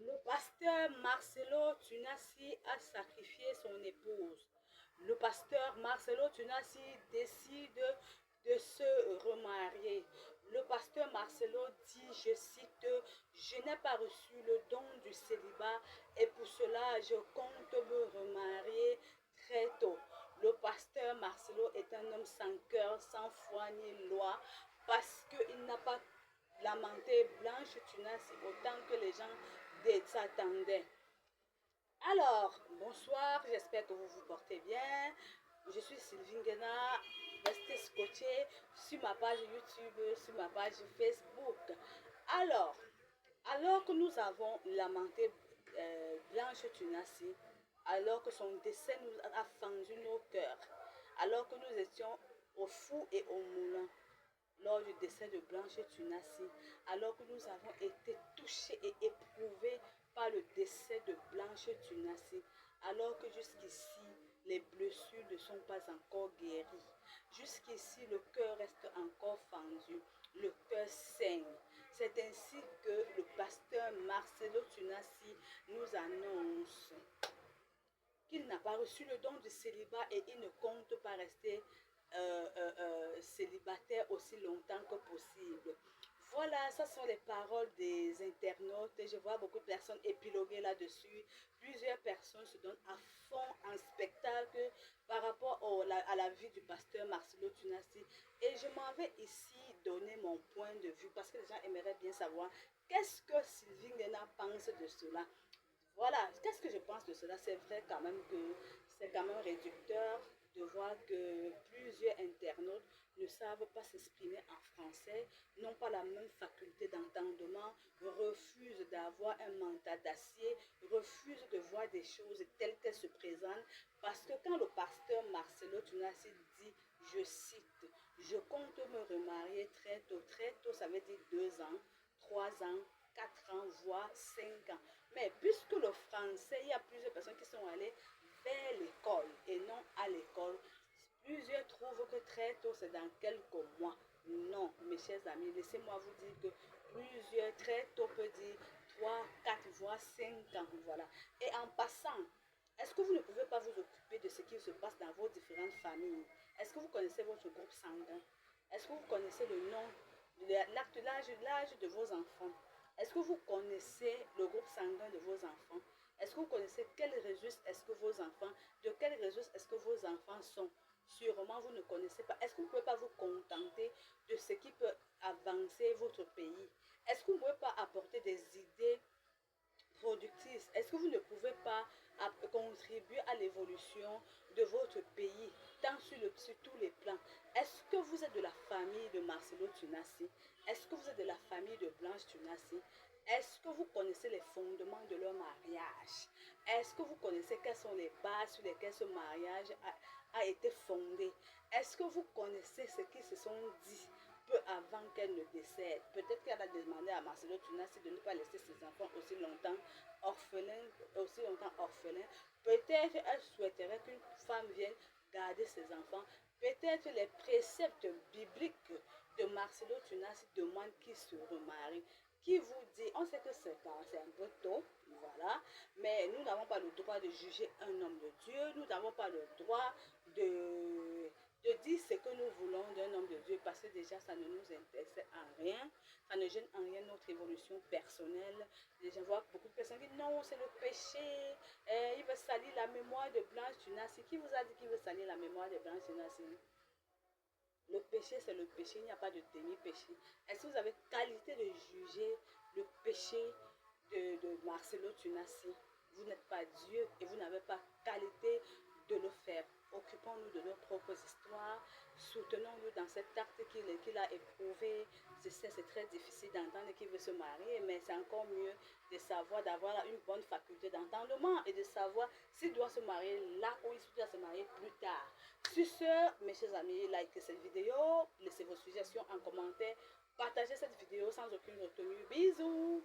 Le pasteur Marcelo Tunasi a sacrifié son épouse. Le pasteur Marcelo Tunasi décide de se remarier. Le pasteur Marcelo dit, je cite, je n'ai pas reçu le don du célibat et pour cela je compte me remarier très tôt. Le pasteur Marcelo est un homme sans cœur, sans foi ni loi, parce qu'il n'a pas lamenté Blanche Tunasi autant que les gens s'attendaient. Alors, bonsoir, j'espère que vous vous portez bien. Je suis Sylvie Nguena, restez scotché sur ma page YouTube, sur ma page Facebook. Alors, alors que nous avons lamenté Blanche Tunasi, alors que son décès nous a fendu nos cœurs, alors que nous étions au four et au moulin, lors du décès de Blanche Tunasi, alors que nous avons été touchés et éprouvés par le décès de Blanche Tunasi, alors que jusqu'ici, les blessures ne sont pas encore guéries. Jusqu'ici, le cœur reste encore fendu, le cœur saigne. C'est ainsi que le pasteur Marcelo Tunasi nous annonce qu'il n'a pas reçu le don du célibat et il ne compte pas rester célibataire aussi longtemps que possible. Voilà, ce sont les paroles des internautes. Je vois beaucoup de personnes épiloguer là-dessus. Plusieurs personnes se donnent à fond en spectacle par rapport à la vie du pasteur Marcelo Tunasi. Et je m'en vais ici donner mon point de vue parce que les gens aimeraient bien savoir qu'est-ce que Sylvie Nguena pense de cela. Voilà, qu'est-ce que je pense de cela? C'est vrai quand même que c'est quand même réducteur de voir que plusieurs internautes ne savent pas s'exprimer en français, n'ont pas la même faculté d'entendement, refusent d'avoir un mental d'acier, refusent de voir des choses telles qu'elles se présentent. Parce que quand le pasteur Marcelo Tunasi dit, je cite, je compte me remarier très tôt, ça veut dire 2 ans, 3 ans, 4 ans, voire 5 ans. Mais puisque le français, il y a plusieurs personnes qui sont allées vers l'école et non à l'école, plusieurs trouvent que très tôt, c'est dans quelques mois. Non, mes chers amis, laissez-moi vous dire que plusieurs très tôt peut dire 3, 4, voire 5 ans. Voilà. Et en passant, est-ce que vous ne pouvez pas vous occuper de ce qui se passe dans vos différentes familles? Est-ce que vous connaissez votre groupe sanguin? Est-ce que vous connaissez le nom, l'âge de vos enfants? Est-ce que vous connaissez le groupe sanguin de vos enfants? Est-ce que vous connaissez quel registre est-ce que vos enfants, de quel registre est-ce que vos enfants sont? Sûrement, vous ne connaissez pas. Est-ce que vous ne pouvez pas vous contenter de ce qui peut avancer votre pays? Est-ce que vous ne pouvez pas apporter des idées productrice? Est-ce que vous ne pouvez pas contribuer à l'évolution de votre pays, tant sur tous les plans? Est-ce que vous êtes de la famille de Marcelo Tunasi? Est-ce que vous êtes de la famille de Blanche Tunasi? Est-ce que vous connaissez les fondements de leur mariage? Est-ce que vous connaissez quelles sont les bases sur lesquelles ce mariage a été fondé? Est-ce que vous connaissez ce qu'ils se sont dit peu avant qu'elle ne décède? Peut-être qu'elle a demandé à Marcelo Tunasi de ne pas laisser ses enfants aussi longtemps orphelins. Peut-être elle souhaiterait qu'une femme vienne garder ses enfants. Peut-être les préceptes bibliques de Marcelo Tunasi demandent qu'il se remarie. Qui vous dit, on sait que c'est un peu tôt, voilà, mais nous n'avons pas le droit de juger un homme de Dieu, nous n'avons pas le droit de dire ce que nous voulons d'un homme de Dieu, parce que déjà ça ne nous intéresse en rien, ça ne gêne en rien notre évolution personnelle. Je vois beaucoup de personnes qui disent non, c'est le péché, il veut salir la mémoire de Blanche Tunasi. Qui vous a dit qu'il veut salir la mémoire de Blanche Tunasi? Le péché, c'est le péché, il n'y a pas de demi-péché. Est-ce que vous avez qualité de juger le péché de Marcelo Tunasi? Vous n'êtes pas Dieu et vous n'avez pas qualité de le faire. Occupons-nous de nos propres histoires, soutenons-nous dans cet acte qu'il a éprouvé. C'est très difficile d'entendre qu'il veut se marier, mais c'est encore mieux de savoir, d'avoir une bonne faculté d'entendement et de savoir s'il doit se marier là ou il doit se marier plus tard. Sur ce, mes chers amis, likez cette vidéo, laissez vos suggestions en commentaire, partagez cette vidéo sans aucune retenue. Bisous!